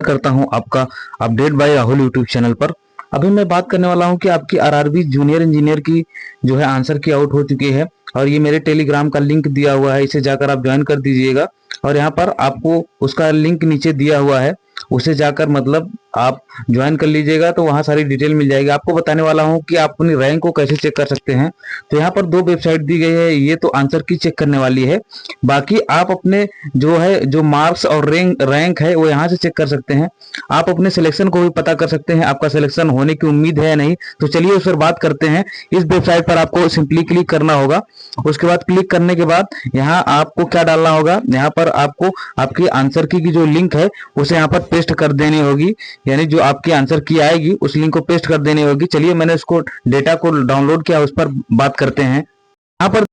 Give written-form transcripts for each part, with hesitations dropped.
करता हूं आपका update bye Rahul YouTube channel पर। अभी मैं बात करने वाला हूं कि आपकी आरआरबी जूनियर इंजीनियर की जो है आंसर की आउट हो चुकी है और ये मेरे टेलीग्राम का लिंक दिया हुआ है, इसे जाकर आप ज्वाइन कर दीजिएगा। और यहाँ पर आपको उसका लिंक नीचे दिया हुआ है, उसे जाकर मतलब आप ज्वाइन कर लीजिएगा तो वहाँ सारी डिटेल मिल जाएगी। आपको बताने वाला हूँ कि आप अपनी रैंक को कैसे चेक कर सकते हैं। तो यहाँ पर दो वेबसाइट दी गई है, ये तो आंसर की चेक करने वाली है। बाकी आप अपने जो मार्क्स और रैंक है वो यहाँ से चेक कर सकते हैं। आप अपने सिलेक्शन को भी पता कर सकते हैं, आपका सिलेक्शन होने की उम्मीद है या नहीं। तो चलिए उस पर बात करते हैं। इस वेबसाइट पर आपको सिंपली क्लिक करना होगा। उसके बाद क्लिक करने के बाद यहाँ आपको क्या डालना होगा, यहाँ पर आपको आपकी आंसर की जो लिंक है उसे यहाँ पर पेस्ट कर देनी होगी, यानी जो आपकी आंसर की आएगी उस लिंक को पेस्ट कर देनी होगी। चलिए मैंने उसको डेटा को डाउनलोड किया, उस पर बात करते हैं। यहाँ पर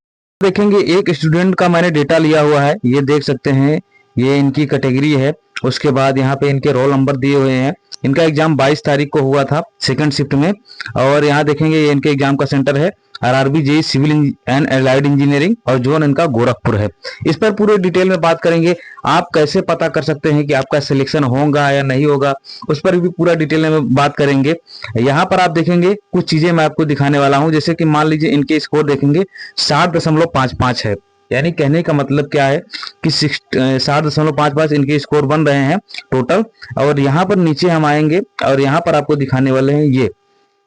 देखेंगे एक स्टूडेंट का मैंने डेटा लिया हुआ है, ये देख सकते हैं, ये इनकी कैटेगरी है। उसके बाद यहाँ पे इनके रोल नंबर दिए हुए हैं। इनका एग्जाम 22 तारीख को हुआ था सेकंड शिफ्ट में। और यहाँ देखेंगे ये इनके एग्जाम का सेंटर है RRB JE civil and allied engineering और जोन इनका गोरखपुर है। इस पर पूरे डिटेल में बात करेंगे। आप कैसे पता कर सकते हैं कि आपका सिलेक्शन होगा या नहीं होगा, उस पर भी पूरा डिटेल में बात करेंगे। यहाँ पर आप देखेंगे कुछ चीजें मैं आपको दिखाने वाला हूँ, जैसे कि मान लीजिए इनके स्कोर देखेंगे 60.55 है। यानी कहने का मतलब क्या है कि 60.55 इनके स्कोर बन रहे हैं टोटल। और यहाँ पर नीचे हम आएंगे और यहाँ पर आपको दिखाने वाले हैं ये।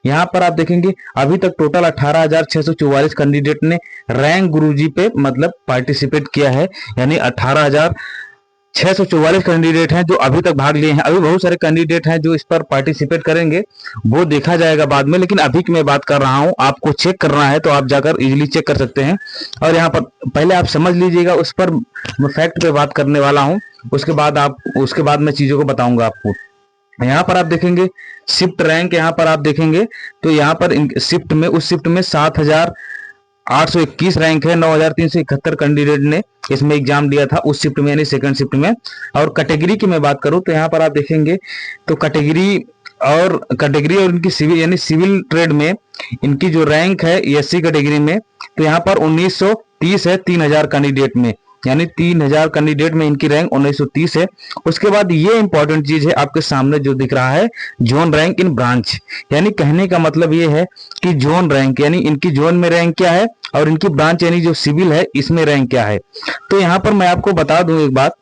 यहाँ पर आप देखेंगे अभी तक टोटल 18,644 कैंडिडेट ने रैंक गुरुजी पे मतलब पार्टिसिपेट किया है। यानी 18,644 कैंडिडेट हैं जो अभी तक भाग लिए हैं। अभी बहुत सारे कैंडिडेट हैं जो इस पर पार्टिसिपेट करेंगे, वो देखा जाएगा बाद में। लेकिन अभी की मैं बात कर रहा हूं, आपको चेक करना है तो आप जाकर इजीली चेक कर सकते हैं। और यहाँ पर पहले आप समझ लीजिएगा, उस पर मैं फैक्ट पे बात करने वाला हूँ। उसके बाद मैं चीजों को बताऊंगा आपको। यहाँ पर आप देखेंगे शिफ्ट रैंक, यहाँ पर आप देखेंगे तो यहाँ पर शिफ्ट में उस शिफ्ट में 7,821 रैंक है। 9,371 कैंडिडेट ने इसमें एग्जाम दिया था उस शिफ्ट में, यानी सेकंड शिफ्ट में। और कैटेगरी की मैं बात करूं तो यहाँ पर आप देखेंगे तो कैटेगरी और इनकी सिविल यानी सिविल ट्रेड में इनकी जो रैंक है एससी कैटेगरी में, तो यहाँ पर 1930 है 3,000 कैंडिडेट में। यानी 3,000 कैंडिडेट में इनकी रैंक 1930 है। उसके बाद ये इंपॉर्टेंट चीज है आपके सामने जो दिख रहा है, जोन रैंक इन ब्रांच। यानी कहने का मतलब ये है कि जोन रैंक यानी इनकी जोन में रैंक क्या है और इनकी ब्रांच यानी जो सिविल है इसमें रैंक क्या है। तो यहाँ पर मैं आपको बता दूं एक बात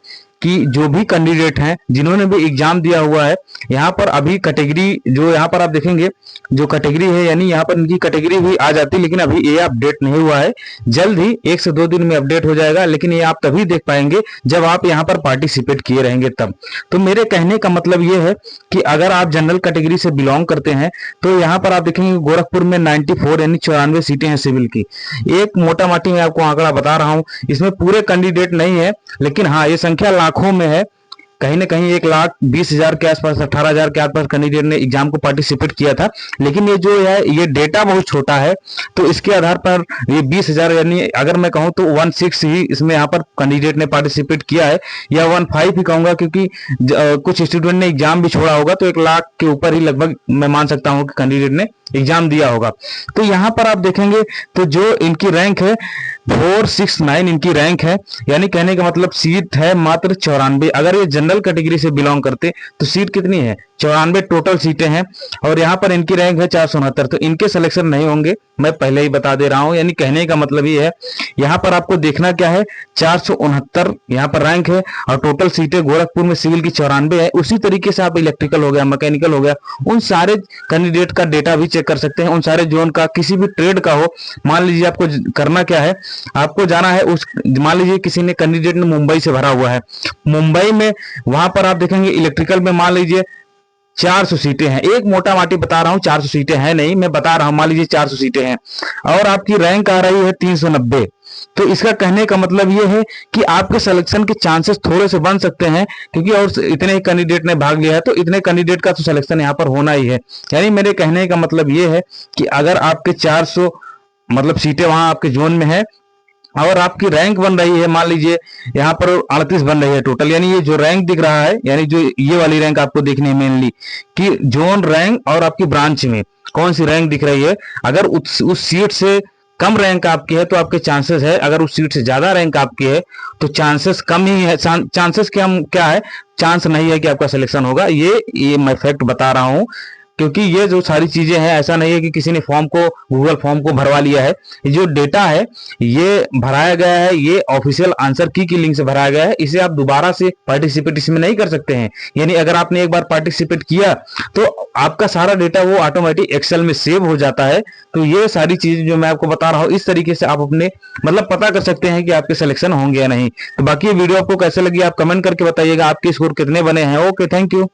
कि जो भी कैंडिडेट हैं जिन्होंने भी एग्जाम दिया हुआ है, यहाँ पर अभी कैटेगरी जो यहाँ पर आप देखेंगे जो कैटेगरी है, यानी यहाँ पर इनकी कैटेगरी भी आ जाती, लेकिन अभी ये अपडेट नहीं हुआ है। जल्द ही 1 से 2 दिन में अपडेट हो जाएगा, लेकिन ये आप तभी देख पाएंगे जब आप यहाँ पर पार्टिसिपेट किए रहेंगे तब। तो मेरे कहने का मतलब ये है कि अगर आप जनरल कैटेगरी से बिलोंग करते हैं तो यहाँ पर आप देखेंगे गोरखपुर में 94 यानी 94 सीटें हैं सिविल की। एक मोटा माटी में आपको आंकड़ा बता रहा हूँ, इसमें पूरे कैंडिडेट नहीं है, लेकिन हाँ ये संख्या लाखों में है। कहीं ना कहीं 1,20,000 के आसपास 18,000 के आसपास कैंडिडेट ने एग्जाम को पार्टिसिपेट किया था। लेकिन ये जो है ये डेटा बहुत छोटा है, तो इसके आधार पर ये 20,000 यानी अगर मैं कहूँ तो 16 ही इसमें यहाँ पर कैंडिडेट ने पार्टिसिपेट किया है, या 15 ही कहूंगा, क्योंकि कुछ स्टूडेंट ने एग्जाम भी छोड़ा होगा। तो 1 लाख के ऊपर ही लगभग मैं मान सकता हूँ कि कैंडिडेट ने एग्जाम दिया होगा। तो यहाँ पर आप देखेंगे तो जो इनकी रैंक है 469 इनकी रैंक है। यानी कहने का मतलब सीट है मात्र 94। अगर ये जनरल कैटेगरी से बिलोंग करते तो सीट कितनी है, 94 टोटल सीटें हैं। और यहाँ पर इनकी रैंक है 469, तो इनके सिलेक्शन नहीं होंगे, मैं पहले ही बता दे रहा हूँ। यानी कहने का मतलब ये है, यहाँ पर आपको देखना क्या है, 469 यहाँ पर रैंक है और टोटल सीटें गोरखपुर में सिविल की 94 है। उसी तरीके से आप इलेक्ट्रिकल हो गया, मैकेनिकल हो गया, उन सारे कैंडिडेट का डेटा भी चेक कर सकते हैं, उन सारे जोन का, किसी भी ट्रेड का हो। मान लीजिए आपको करना क्या है, आपको जाना है मान लीजिए किसी ने कैंडिडेट ने मुंबई से भरा हुआ है, मुंबई में वहां पर आप देखेंगे इलेक्ट्रिकल में मान लीजिए 400 सीटें हैं। एक मोटा माटी बता रहा हूं, 400 सीटें हैं नहीं, मैं बता रहा हूं, मान लीजिए 400 सीटें हैं और आपकी रैंक आ रही है 390। तो इसका कहने का मतलब ये है कि आपके सिलेक्शन के चांसेस थोड़े से बन सकते हैं, क्योंकि और इतने ही कैंडिडेट ने भाग लिया है, तो इतने कैंडिडेट का तो सिलेक्शन यहाँ पर होना ही है। यानी मेरे कहने का मतलब ये है कि अगर आपके 400 मतलब सीटें वहां आपके जोन में है और आपकी रैंक बन रही है, मान लीजिए यहाँ पर 38 बन रही है टोटल, यानी ये जो रैंक दिख रहा है, यानी जो ये वाली रैंक आपको देखनी है मेनली कि जोन रैंक और आपकी ब्रांच में कौन सी रैंक दिख रही है। अगर उस सीट से कम रैंक आपकी है तो आपके चांसेस है, अगर उस सीट से ज्यादा रैंक आपकी है तो चांसेस कम ही है। चांसेस क्या है, चांस नहीं है कि आपका सिलेक्शन होगा। ये मैं फैक्ट बता रहा हूं, क्योंकि ये जो सारी चीजें हैं, ऐसा नहीं है कि किसी ने फॉर्म को, गूगल फॉर्म को भरवा लिया है। ये जो डेटा है ये भराया गया है, ये ऑफिशियल आंसर की लिंक से भराया गया है। इसे आप दोबारा से पार्टिसिपेट इसमें नहीं कर सकते हैं। यानी अगर आपने एक बार पार्टिसिपेट किया तो आपका सारा डेटा वो ऑटोमेटिक एक्सेल में सेव हो जाता है। तो ये सारी चीज जो मैं आपको बता रहा हूँ, इस तरीके से आप अपने मतलब पता कर सकते हैं कि आपके सिलेक्शन होंगे या नहीं। तो बाकी ये वीडियो आपको कैसे लगी आप कमेंट करके बताइएगा, आपके स्कोर कितने बने हैं। Okay, thank you.